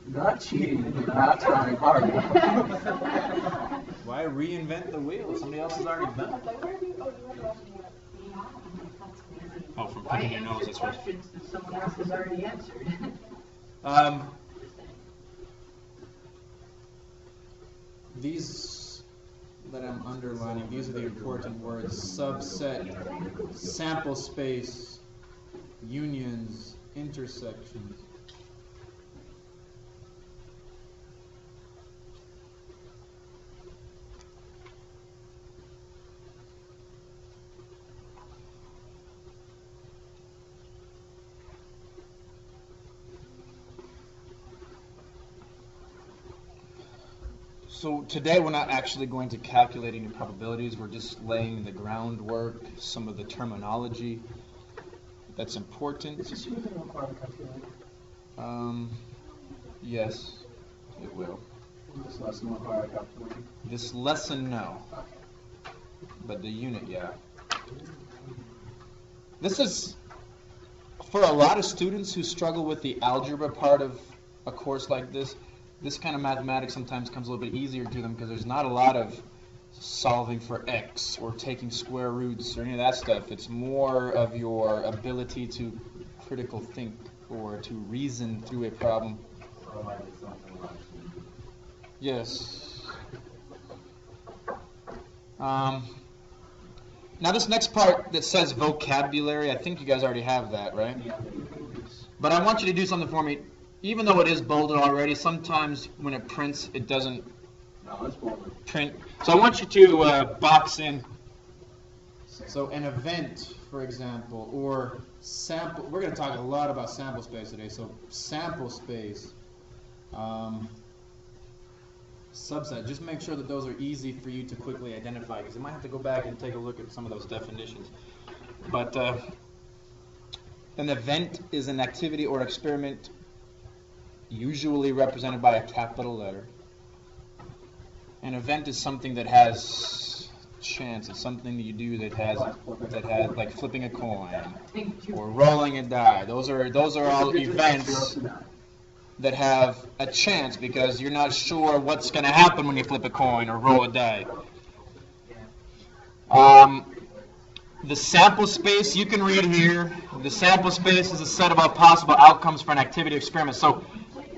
Not cheating, not trying hard. Why reinvent the wheel? Somebody else has already done it. Oh, from picking your nose, that's right. Questions that someone else has already answered. These that I'm underlining, these are the important words: subset, sample space, unions, intersections. So today we're not actually going to calculate any probabilities. We're just laying the groundwork, some of the terminology that's important. Is this even require a calculator? Yes, it will. This lesson require a calculator? This lesson, no. But the unit, yeah. This is, for a lot of students who struggle with the algebra part of a course like this kind of mathematics sometimes comes a little bit easier to them because there's not a lot of solving for x or taking square roots or any of that stuff. It's more of your ability to critical think or to reason through a problem. Yes. Now this next part that says vocabulary, I think you guys already have that, right? But I want you to do something for me. Even though it is bolded already, sometimes when it prints, it doesn't print. So I want you to box in. So an event, for example, or sample. We're going to talk a lot about sample space today. So sample space, subset. Just make sure that those are easy for you to quickly identify, because you might have to go back and take a look at some of those definitions. But an event is an activity or experiment usually represented by a capital letter. An event is something that has chance. It's something that you do that has like flipping a coin or rolling a die. Those are all events that have a chance because you're not sure what's going to happen when you flip a coin or roll a die. The sample space, you can read here. The sample space is a set of all possible outcomes for an activity experiment. So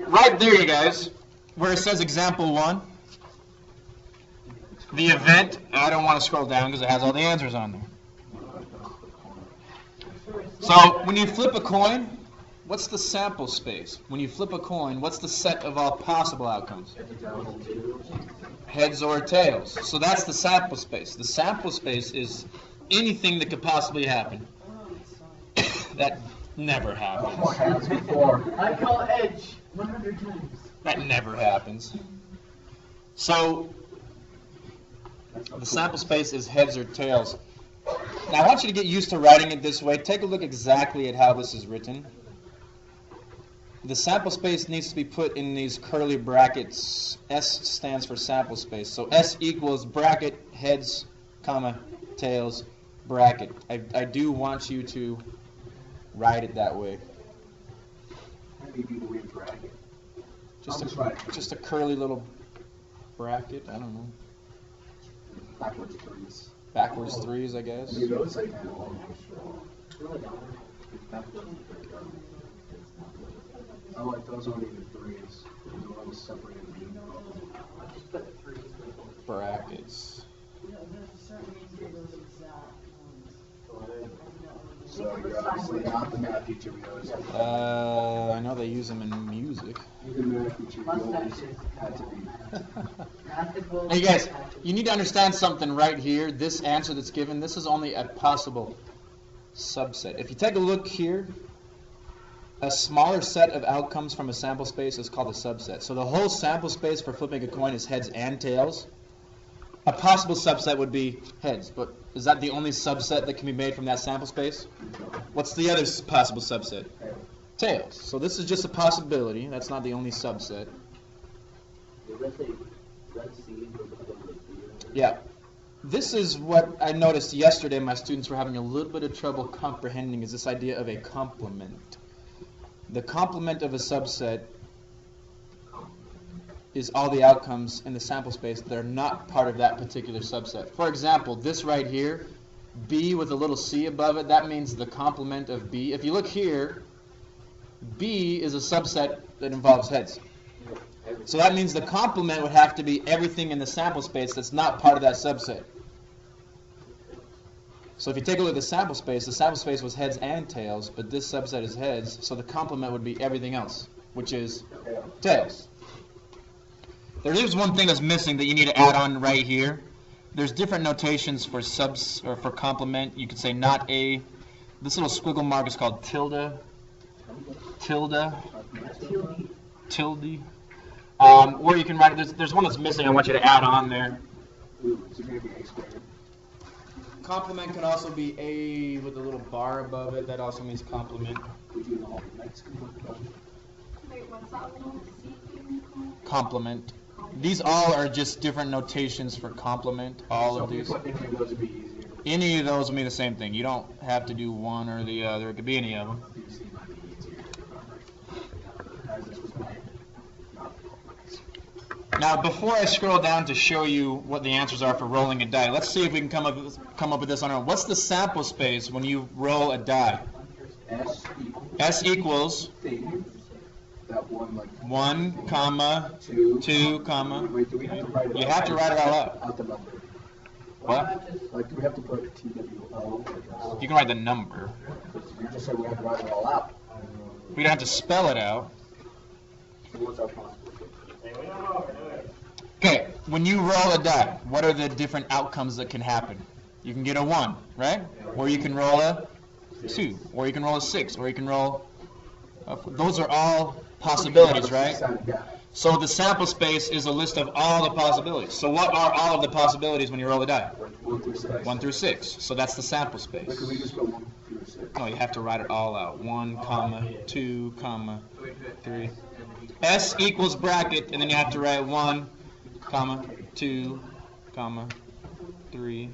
right there, you guys, where it says example 1, the event, I don't want to scroll down because it has all the answers on there. So when you flip a coin, what's the sample space? When you flip a coin, what's the set of all possible outcomes? Heads or tails. So that's the sample space. The sample space is anything that could possibly happen. That never happens. I call edge 100 times. That never happens. So the sample space is heads or tails. Now I want you to get used to writing it this way. Take a look exactly at how this is written. The sample space needs to be put in these curly brackets. S stands for sample space. So S equals bracket, heads, comma, tails, bracket. I do want you to write it that way. How do you do the weird bracket? Just a curly little bracket. I don't know. Backwards threes. Backwards threes, I guess. I like those aren't even threes. They're all separated. Brackets. So you're obviously not the math teacher we always had. I know they use them in music. You're the math teacher we always had to be. Hey guys, you need to understand something right here. This answer that's given, this is only a possible subset. If you take a look here, a smaller set of outcomes from a sample space is called a subset. So the whole sample space for flipping a coin is heads and tails. A possible subset would be heads, but is that the only subset that can be made from that sample space? What's the other possible subset? Tails. So this is just a possibility. That's not the only subset. Yeah. This is what I noticed yesterday my students were having a little bit of trouble comprehending, is this idea of a complement. The complement of a subset is all the outcomes in the sample space that are not part of that particular subset. For example, this right here, B with a little c above it, that means the complement of B. If you look here, B is a subset that involves heads. So that means the complement would have to be everything in the sample space that's not part of that subset. So if you take a look at the sample space was heads and tails, but this subset is heads, so the complement would be everything else, which is tails. There is one thing that's missing that you need to add on right here. There's different notations for subs or for complement. You could say not a. This little squiggle mark is called tilde. Tilde. Or you can write it. There's one that's missing. I want you to add on there. Complement can also be a with a little bar above it. That also means complement. Wait, what's that little C thing called? Complement. These all are just different notations for complement. All of these. Any of those will be the same thing. You don't have to do one or the other. It could be any of them. Now, before I scroll down to show you what the answers are for rolling a die, let's see if we can come up with this on our own. What's the sample space when you roll a die? S equals That one, like 1, comma, 2, comma. Wait, do we have to write it? You have to write it all out. Out the number. What? Like, do we have to put TWO? You can write the number. You just said we have to write it all out. We don't have to spell it out. So what's our possible? Okay, when you roll a die, what are the different outcomes that can happen? You can get a 1, right? Or you can roll a 2, or you can roll a 6, or you can roll those are all possibilities, right? So the sample space is a list of all the possibilities. So what are all of the possibilities when you roll a die? 1 through 6. So that's the sample space. Could we just go 1 through 6? No, you have to write it all out. 1, comma, 2, comma, 3. S equals bracket, and then you have to write 1, comma, 2, comma, 3.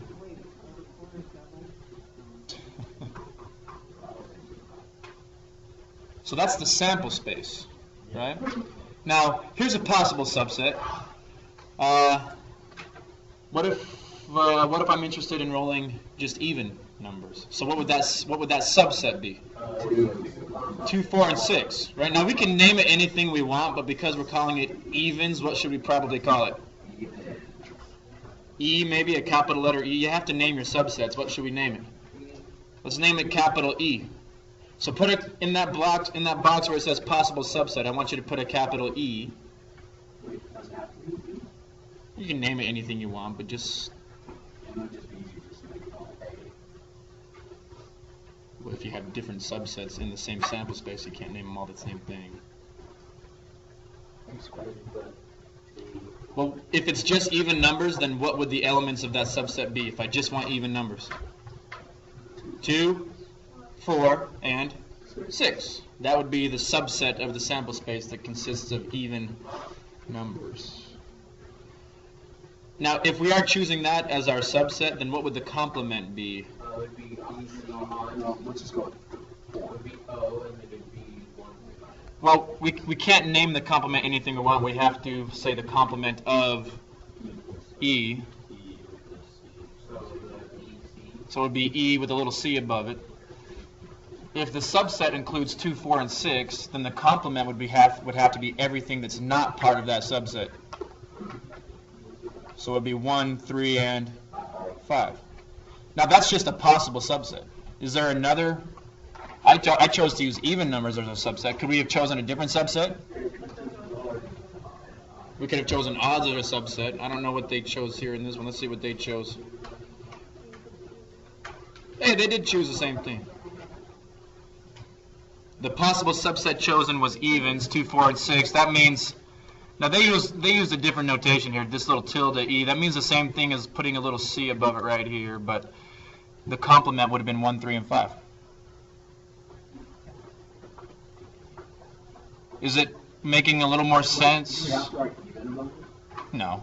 So that's the sample space, right? Now, here's a possible subset. What if I'm interested in rolling just even numbers? So what would that subset be? 2, 4, and 6. Right now we can name it anything we want, but because we're calling it evens, what should we probably call it? E, maybe a capital letter E. You have to name your subsets. What should we name it? Let's name it capital E. So put it in that box where it says possible subset. I want you to put a capital E. You can name it anything you want, but just well, if you have different subsets in the same sample space, you can't name them all the same thing. Well, if it's just even numbers, then what would the elements of that subset be if I just want even numbers? 2, 4, and 6. That would be the subset of the sample space that consists of even numbers. Now, if we are choosing that as our subset, then what would the complement be? It would be ECR. No, let's just go. It would be O, and it would be 1. Well, we can't name the complement anything we want. We have to say the complement of E. So it would be E with a little c above it. If the subset includes 2, 4, and 6, then the complement would have to be everything that's not part of that subset. So it would be 1, 3, and 5. Now that's just a possible subset. Is there another? I chose to use even numbers as a subset. Could we have chosen a different subset? We could have chosen odds as a subset. I don't know what they chose here in this one. Let's see what they chose. Hey, they did choose the same thing. The possible subset chosen was evens, 2, 4, and 6. That means, now they used a different notation here, this little tilde E. That means the same thing as putting a little c above it right here, but the complement would have been 1, 3, and 5. Is it making a little more sense? No.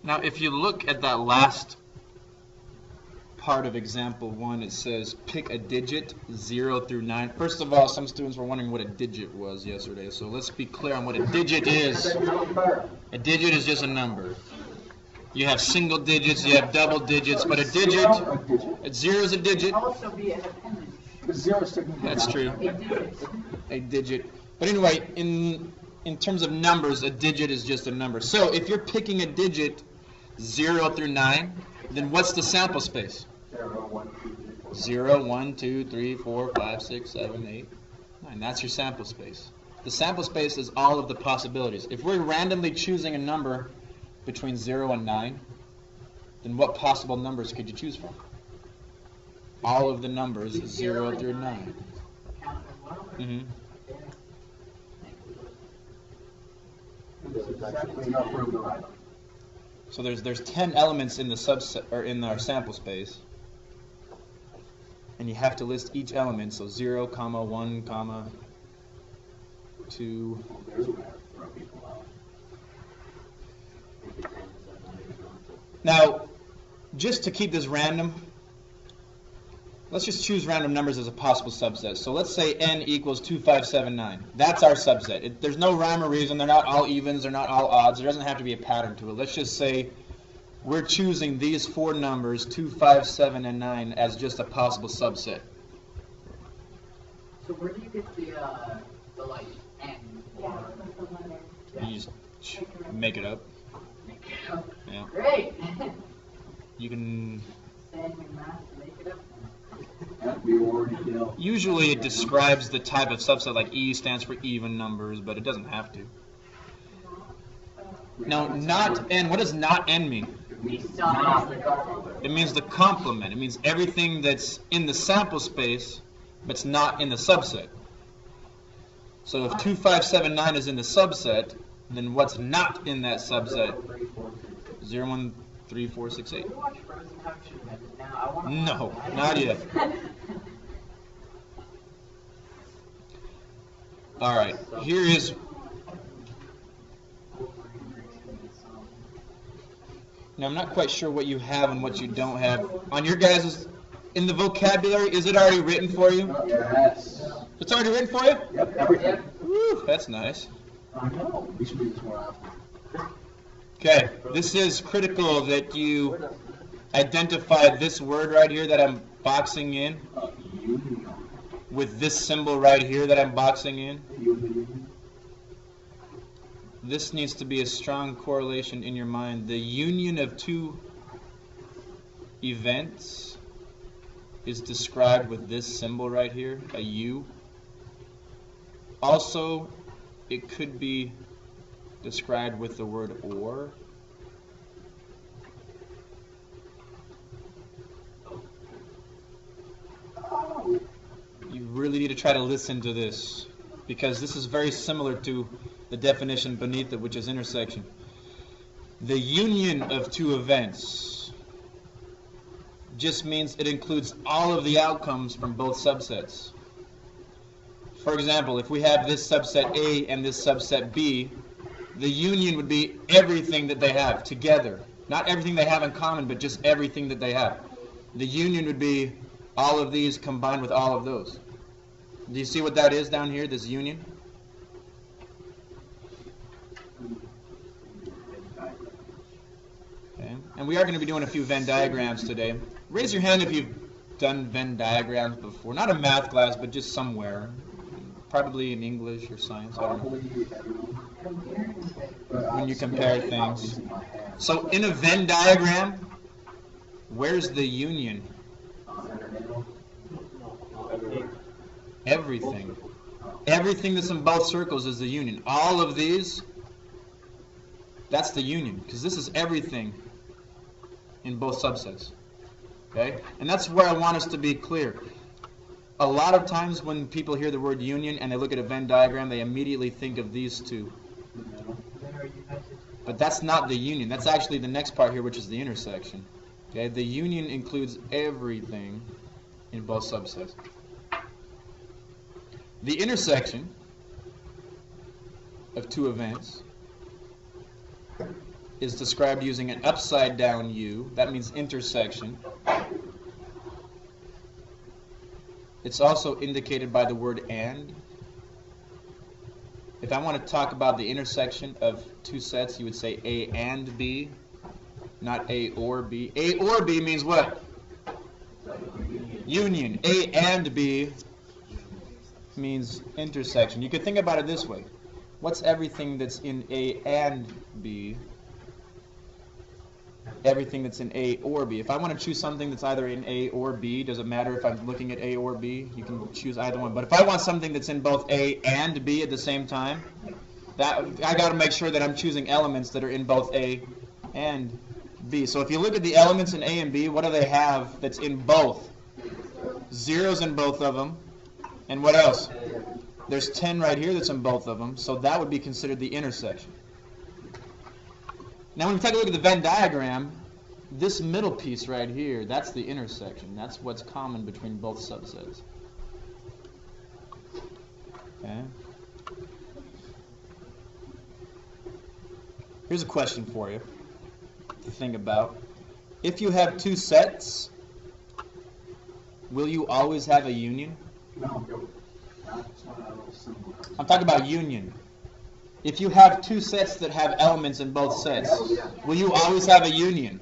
Now, if you look at that last part of example 1. It says pick a digit 0 through 9. First of all, some students were wondering what a digit was yesterday, so let's be clear on what a digit is. A digit is just a number. You have single digits, you have double digits, but a digit, a 0 is a digit. Also be an appendage. The zero sticking. That's true. A digit. A digit. But anyway, in terms of numbers, a digit is just a number. So if you're picking a digit 0 through 9, then what's the sample space? 0, 1, 2, 3, 4, 5, 6, 7, 8, 9. That's your sample space. The sample space is all of the possibilities. If we're randomly choosing a number between 0 and 9, then what possible numbers could you choose from? All of the numbers 0 through 9. Count as well. Mm-hmm. There's exactly enough room to write. So there's 10 elements in the subset or in our sample space, and you have to list each element. So 0, 1, 2. There's where I throw people out. Now, just to keep this random, let's just choose random numbers as a possible subset. So let's say n equals 2, 5, 7, 9. That's our subset. There's no rhyme or reason. They're not all evens. They're not all odds. There doesn't have to be a pattern to it. Let's just say we're choosing these 4 numbers, 2, 5, 7, and 9, as just a possible subset. So where do you get the like N? Yeah, with the letter. You just make it up. Yeah. Great. You can. Stand your math to make it up. That we already know. Usually it describes the type of subset, like E stands for even numbers, but it doesn't have to. Now, not n. What does not n mean? It means the complement. It means everything that's in the sample space, but's not in the subset. So if 2, 5, 7, 9 is in the subset, then what's not in that subset? 0, 1, 3, 4, 6, 8. No, not yet. All right, here is. Now, I'm not quite sure what you have and what you don't have. On your guys' in the vocabulary, is it already written for you? Yes. It's already written for you? Yep, everything. Woo, that's nice. I know. We should do this more often. Okay, this is critical that you identify this word right here that I'm boxing in Union. with this symbol right here that I'm boxing in. Union. This needs to be a strong correlation in your mind. The union of two events is described with this symbol right here, a U. Also, it could be described with the word or. You really need to try to listen to this, because this is very similar to the definition beneath it, which is intersection. The union of two events just means it includes all of the outcomes from both subsets. For example, if we have this subset A and this subset B, the union would be everything that they have together. Not everything they have in common, but just everything that they have. The union would be all of these combined with all of those. Do you see what that is down here, this union? Okay. And we are going to be doing a few Venn diagrams today. Raise your hand if you've done Venn diagrams before. Not a math class, but just somewhere. Probably in English or science. I don't know. When you compare things. So in a Venn diagram, where's the union? Everything. Everything that's in both circles is the union. All of these, that's the union, because this is everything in both subsets. Okay? And that's where I want us to be clear. A lot of times when people hear the word union and they look at a Venn diagram, they immediately think of these two. But that's not the union. That's actually the next part here, which is the intersection. Okay? The union includes everything in both subsets. The intersection of two events is described using an upside down U. That means intersection. It's also indicated by the word and. If I want to talk about the intersection of two sets, you would say A and B, not A or B. A or B means what? Union. A and B means intersection. You could think about it this way. What's everything that's in A and B? Everything that's in A or B. If I want to choose something that's either in A or B, does it matter if I'm looking at A or B? You can choose either one. But if I want something that's in both A and B at the same time, that I got to make sure that I'm choosing elements that are in both A and B. So if you look at the elements in A and B, what do they have that's in both? Zeros in both of them. And what else? There's 10 right here that's in both of them. So that would be considered the intersection. Now when we take a look at the Venn diagram, this middle piece right here, that's the intersection. That's what's common between both subsets. Okay. Here's a question for you to think about. If you have two sets, will you always have a union? No. That's not a little symbol. I'm talking about union. If you have two sets that have elements in both sets, will you always have a union?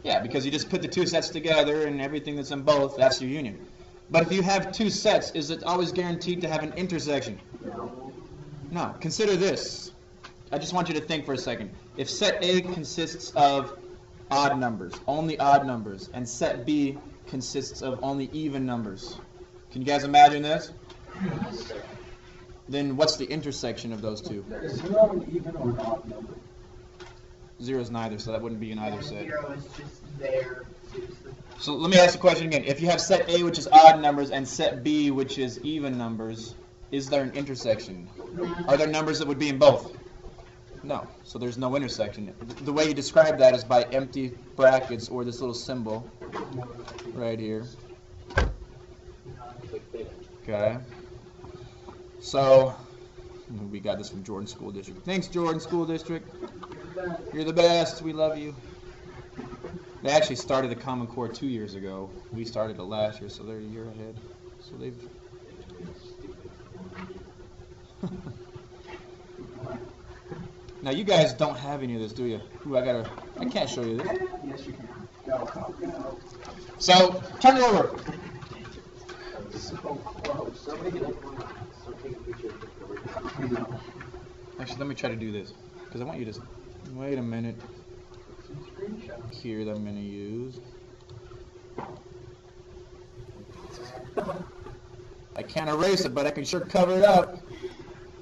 Yeah, because you just put the two sets together and everything that's in both, that's your union. But if you have two sets, is it always guaranteed to have an intersection? No. Consider this. I just want you to think for a second. If set A consists of odd numbers, only odd numbers, and set B consists of only even numbers, can you guys imagine this? Then what's the intersection of those two? Is 0 an even or an odd number? 0 is neither, so that wouldn't be in either set. 0 is just there. So let me ask the question again. If you have set A, which is odd numbers, and set B, which is even numbers, is there an intersection? Are there numbers that would be in both? No. So there's no intersection. The way you describe that is by empty brackets or this little symbol right here. Okay. So we got this from Jordan School District. Thanks, Jordan School District. You're the best. We love you. They actually started the Common Core 2 years ago. We started it last year, so they're a year ahead. So they've... Now you guys don't have any of this, do you? Ooh, I can't show you this. Yes, you can. Go. So turn it over. So close. Actually, let me try to do this, because I want you to... Wait a minute. Here that I'm going to use. I can't erase it, but I can sure cover it up.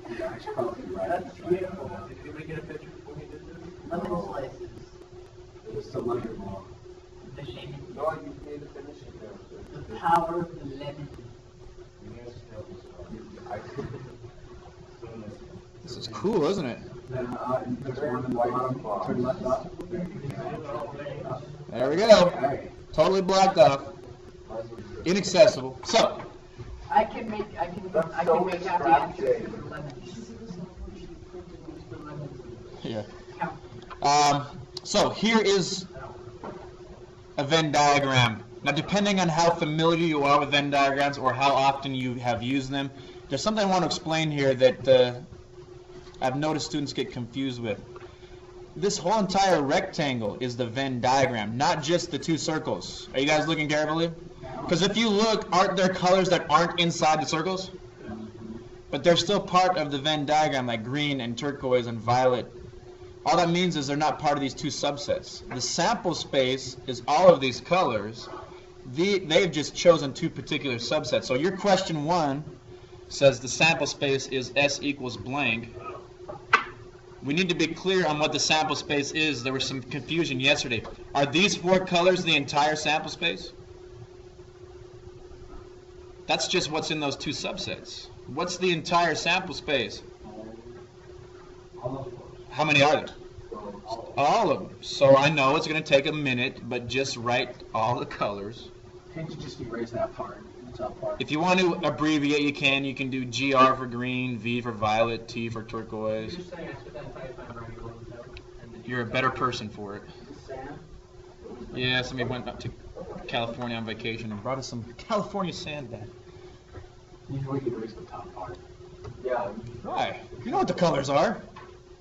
That's beautiful. Did we get a picture when we did this? Lemon slices. It's the lemon law. The shade. No, you need to finish it The power of the lemon. This is cool, isn't it? Then there's one in the bottom, turn left up. There we go. Totally blocked off. Inaccessible. So, I can make happy answers for lemons. here. Count. So here is a Venn diagram. Now, depending on how familiar you are with Venn diagrams or how often you have used them, there's something I want to explain here that I've noticed students get confused with. This whole entire rectangle is the Venn diagram, not just the two circles. Are you guys looking carefully? Because if you look, aren't there colors that aren't inside the circles? But they're still part of the Venn diagram, like green and turquoise and violet. All that means is they're not part of these two subsets. The sample space is all of these colors. They've just chosen two particular subsets. So your question 1 says the sample space is S equals blank. We need to be clear on what the sample space is. There was some confusion yesterday. Are these 4 colors the entire sample space? That's just what's in those two subsets. What's the entire sample space? How many are there? All of them. So I know it's going to take a minute, but just write all the colors. Can't you just erase that part? The top part. If you want to abbreviate, you can. You can do GR for green, V for violet, T for turquoise. You're a better person for it. Yeah, somebody went up to California on vacation and brought us some California sand back. Usually you erase the top part. Yeah. Why? You know what the colors are.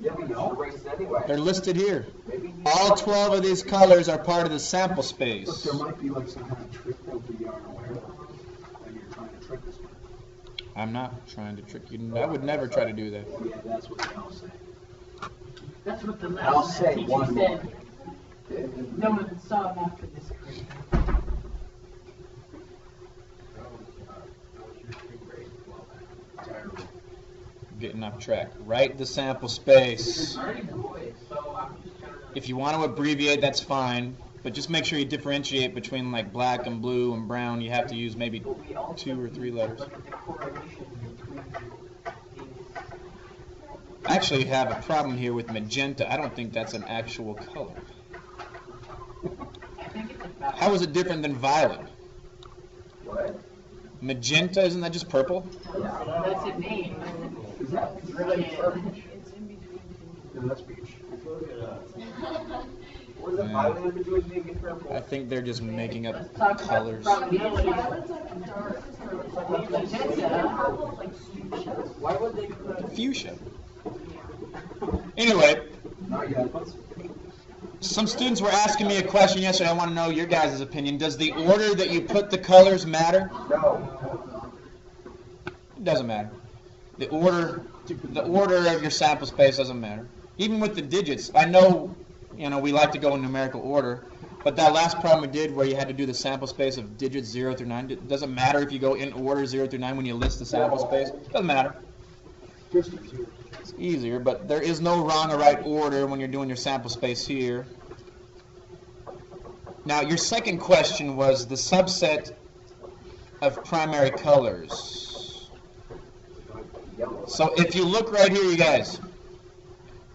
Yeah, we know. Erase it anyway. They're listed here. Maybe All 12 of these colors are part of the sample Look, space. there might be like some kind of trick that we aren't aware of, and you're trying to trick us with. I'm not trying to trick you. I would never try to do that. Yeah, that's what they all say. That's what the I'll last say teacher one said. more. No one saw him after this career. Terrible. Getting off track. Write the sample space. If you want to abbreviate, that's fine. But just make sure you differentiate between like black and blue and brown. You have to use maybe 2 or 3 letters. I actually have a problem here with magenta. I don't think that's an actual color. How is it different than violet? What? Magenta, isn't that just purple? That's a name. Is that Really? Yeah, that's beach. What is it? Why would it be big and purple? I think they're just making up Let's talk about colors. probability. Violet's like a dark, Magenta. Why would they put Fuchsia. Anyway, Not yet. some students were asking me a question yesterday. I want to know your guys' opinion. Does the order that you put the colors matter? No. It doesn't matter. The order of your sample space doesn't matter. Even with the digits, I know, we like to go in numerical order, but that last problem we did where you had to do the sample space of digits 0 through 9, it doesn't matter if you go in order 0 through 9 when you list the sample space. It doesn't matter. Just easier. It's easier, but there is no wrong or right order when you're doing your sample space here. Now, your second question was the subset of primary colors. So if you look right here, you guys,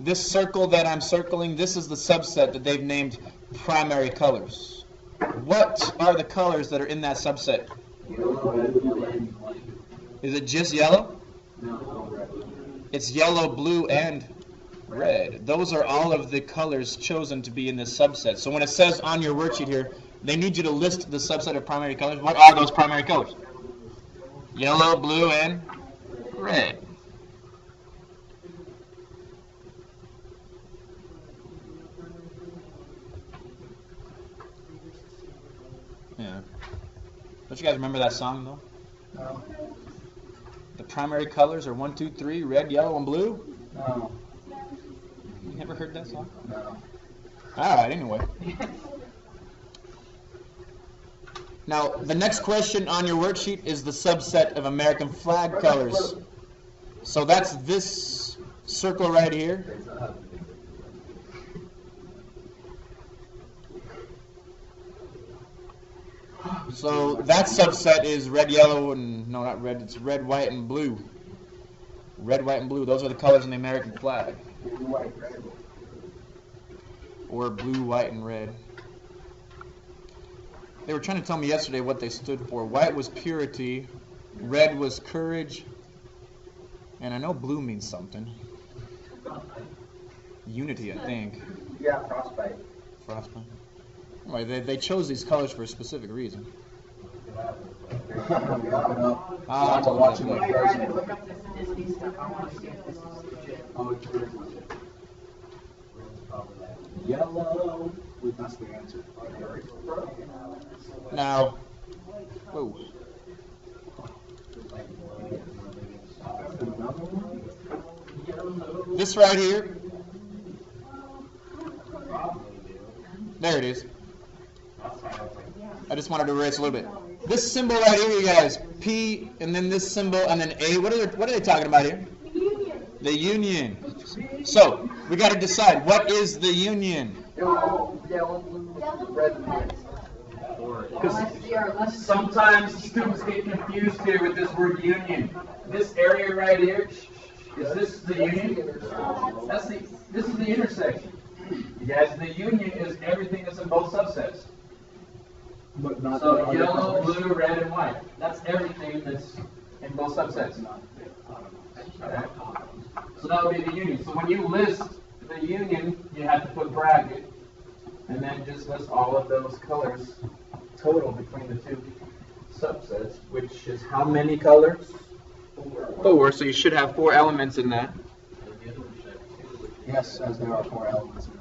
this circle that I'm circling, this is the subset that they've named primary colors. What are the colors that are in that subset? Is it just yellow? It's yellow, blue, and red. Those are all of the colors chosen to be in this subset. So when it says on your worksheet here, they need you to list the subset of primary colors. What are those primary colors? Yellow, blue, and red. Yeah. Don't you guys remember that song, though? No. The primary colors are 1, 2, 3, red, yellow, and blue? No. You never heard that song? No. All right, anyway. Now, the next question on your worksheet is the subset of American flag colors. So that's this circle right here. So that subset is red, yellow, and no, not red. It's red, white, and blue. Red, white, and blue. Those are the colors in the American flag. Or blue, white, and red. They were trying to tell me yesterday what they stood for. White was purity, red was courage, and I know blue means something. Unity, I think. Yeah, frostbite. Frostbite. Anyway, they chose these colors for a specific reason. I'll have to watch it. Look up this Disney stuff. I want to see if this is legit. Oh, it's very legit. Yellow. Wait, that's the answer. Now, whoa. This right here. There it is. I just wanted to erase a little bit. This symbol right here, you guys, P, and then this symbol, and then A. What are they talking about here? The union. So we got to decide what is the union. Yellow, blue, red, and white. Sometimes students get confused here with this word union. This area right here, is this the union? This is the intersection. You guys, the union is everything that's in both subsets. But not So yellow, blue, red, and white. That's everything that's in both subsets. Okay. So that would be the union. So when you list the union, you have to put bracket, and then just list all of those colors total between the two. subsets, which is how many colors? 4, so you should have 4 elements in that. Yes, as there are 4 elements in it.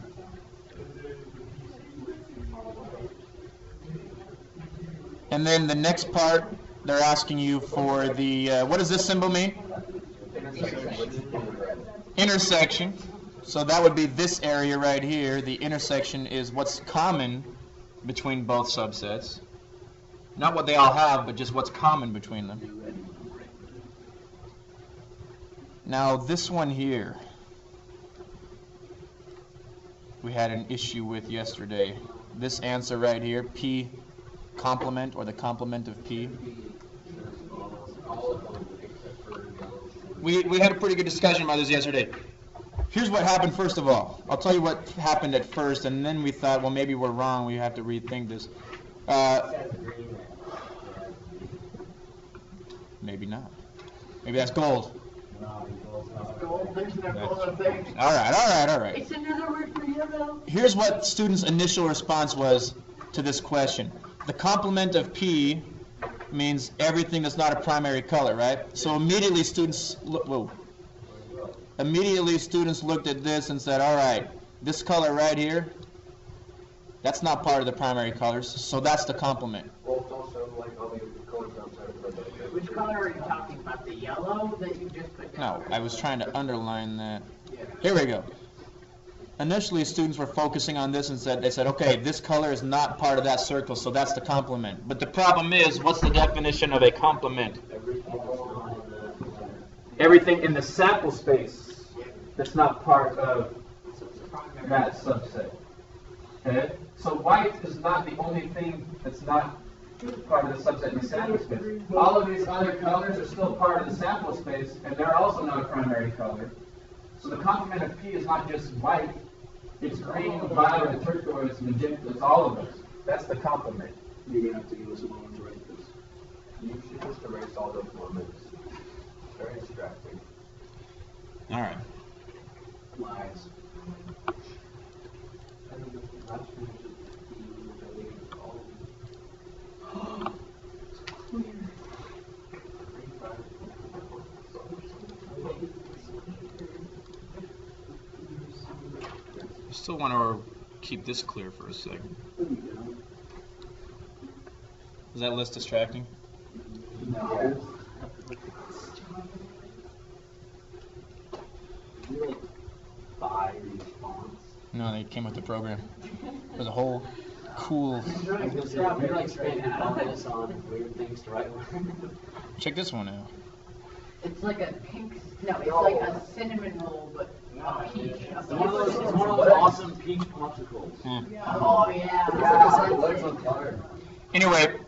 And then the next part, they're asking you for the, what does this symbol mean? Intersection. So that would be this area right here. The intersection is what's common between both subsets. Not what they all have, but just what's common between them. Now this one here, we had an issue with yesterday. This answer right here, P complement, or the complement of P. We had a pretty good discussion about this yesterday. Here's what happened first of all. I'll tell you what happened at first, and then we thought, well, maybe we're wrong. We have to rethink this. Maybe not. Maybe that's gold. Gold, there's no gold thing. All right. It's another word for yellow. Here's what students' initial response was to this question. The complement of P means everything that's not a primary color, right? So immediately students looked at this and said, all right, this color right here, that's not part of the primary colors, so that's the complement. Which color are you talking about? The yellow that you just put down? No, I was trying to underline that. Here we go. Initially, students were focusing on this and they said, okay, this color is not part of that circle, so that's the complement. But the problem is, what's the definition of a complement? Everything in the sample space that's not part of that subset. Okay? So white is not the only thing that's not part of the subset in the sample space. All of these other colors are still part of the sample space, and they're also not a primary color. So the complement of P is not just white, it's green, violet, turquoise, magenta, it's all of those. That's the complement. You're going to have to give us a moment to write this. You should just erase all those moments. Very distracting. All right. Lies. I still want to keep this clear for a second. Is that list distracting? No. No, they came with the program. There's a whole cool. Check this one out. It's like a pink, no, it's like a cinnamon roll, but a peach. It's one of those awesome peach popsicles. Oh, yeah. Anyway,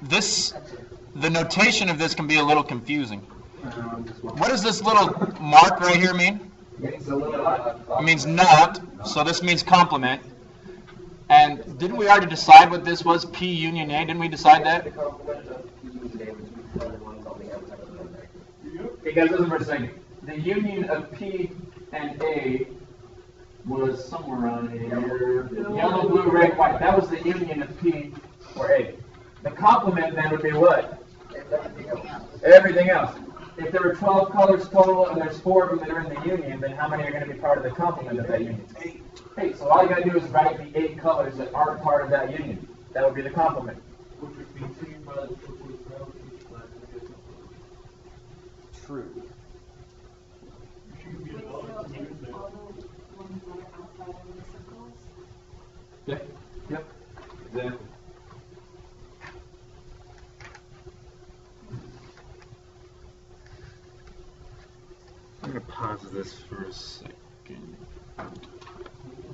the notation of this can be a little confusing. What does this little mark right here mean? It means not, so this means complement. And didn't we already decide what this was? P union A, didn't we decide that? Hey guys, listen for a second. The union of P and A was somewhere around here. Yellow, blue, red, white. That was the union of P or A. The complement then would be what? Everything else. If there were 12 colors total and there's 4 of them that are in the union, then how many are going to be part of the complement of that union? 8. So all you got to do is write the 8 colors that aren't part of that union. That would be the complement. True. Yep. Exactly. I'm going to pause this for a second.